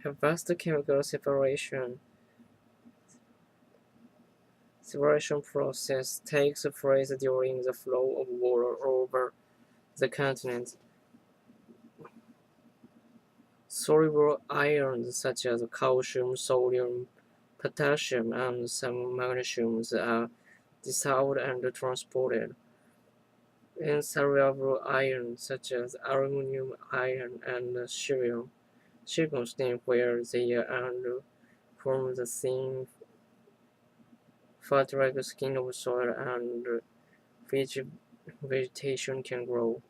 have vast chemical separation process takes place during the flow of water over the continent. Soluble ions such as calcium, sodium, potassium, and some magnesiums are dissolved and transported. Insoluble ions such as aluminum ion and silicon stay where they are and form the thin fat-like skin of soil and which vegetation can grow.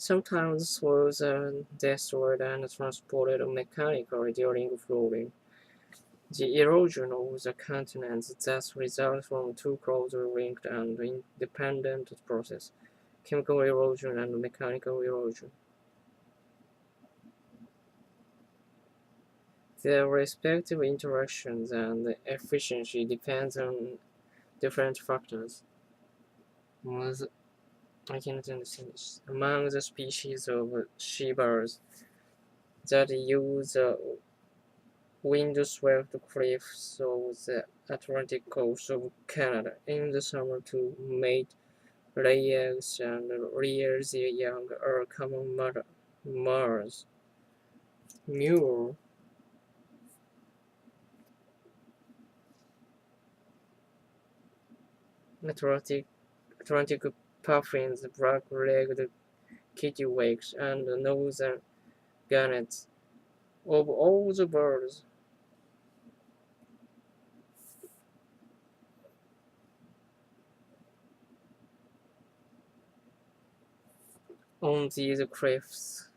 Sometimes soils are destroyed and transported mechanically during flooding. The erosion of the continents thus results from two closely linked and independent processes: chemical erosion and mechanical erosion. Their respective interactions and efficiency depends on different factors. I cannot understand this. Among the species of seabirds that use the wind-swept cliffs of the Atlantic coast of Canada in the summer to mate, lay eggs, and rear their young are common mares. Mule Atlantic puffins, black-legged kittiwakes, and northern gannets. Of all the birds on these cliffs,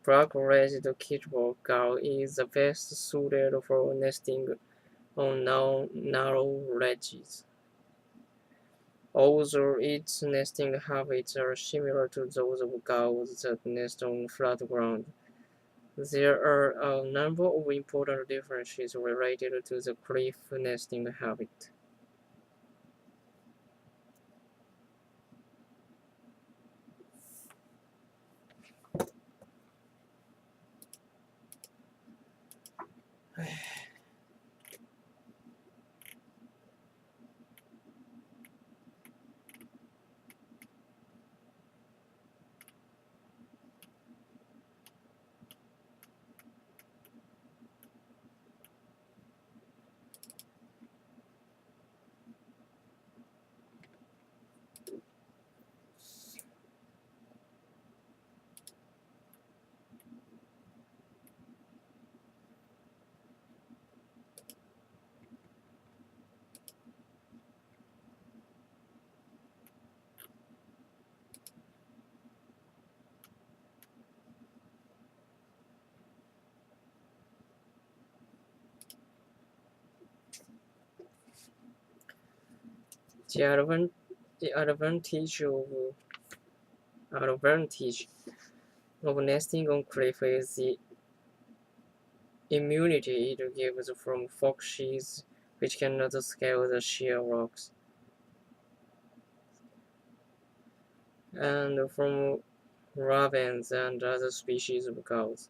black-legged kittiwake gull is the best suited for nesting on narrow ledges. Although its nesting habits are similar to those of gulls that nest on flat ground, there are a number of important differences related to the cliff nesting habit. The advantage of nesting on cliff is the immunity it gives from foxes which cannot scale the sheer rocks, and from ravens and other species of gulls,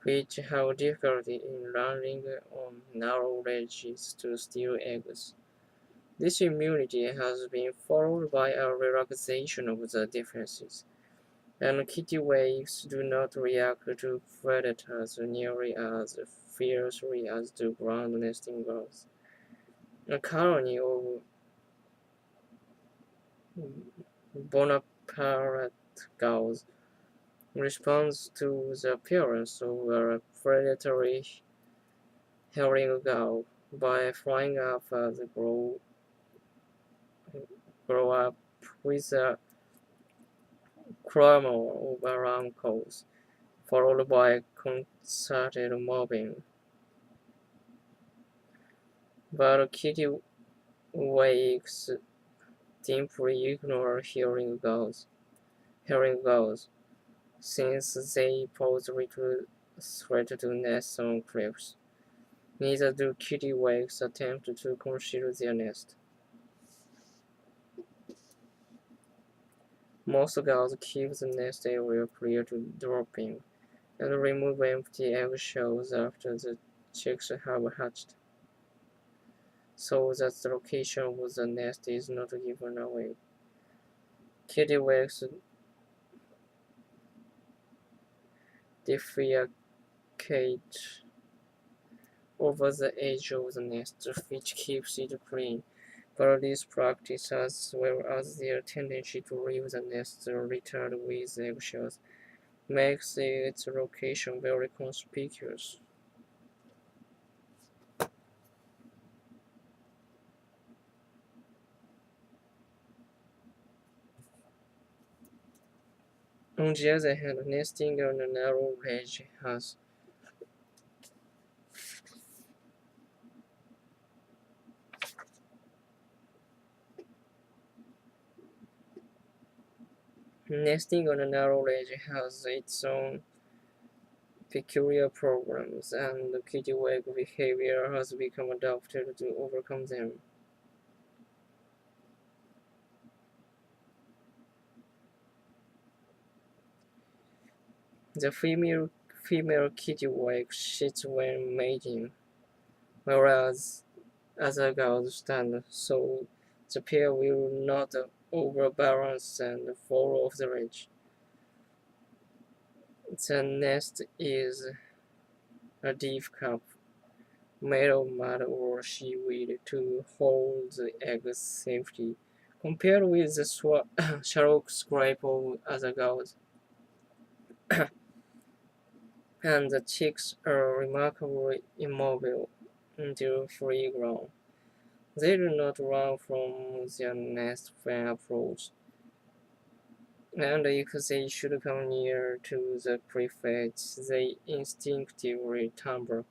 which have difficulty in landing on narrow ledges to steal eggs. This immunity has been followed by a relaxation of the defenses, and kittiwakes do not react to predators nearly as fiercely as do ground nesting gulls. A colony of Bonaparte gulls responds to the appearance of a predatory herring gull by flying up as they grow up with a clamor of alarm calls, followed by concerted mobbing. But kittiwakes simply ignore herring gulls, since they pose little threat to nests on cliffs. Neither do kittiwakes attempt to conceal their nest. Most gulls keep the nest area clear to dropping, and remove empty eggshells after the chicks have hatched, so that the location of the nest is not given away. Kittiwakes defecate over the edge of the nest, which keeps it clean. But this practice, as well as their tendency to leave the nest littered with eggshells, makes its location very conspicuous. On the other hand, nesting on a narrow ledge has its own peculiar problems, and kittiwake behavior has become adapted to overcome them. The female kittiwake sits when mating, whereas other gulls stand, so the pair will not overbalance and fall off the ledge. The nest is a deep cup made of mud or seaweed to hold the eggs safely, compared with the shallow scrape of other gulls. And the chicks are remarkably immobile until fully grown. They do not run from their nest when approached, and if they should come near to the cliff edge, they instinctively turn back.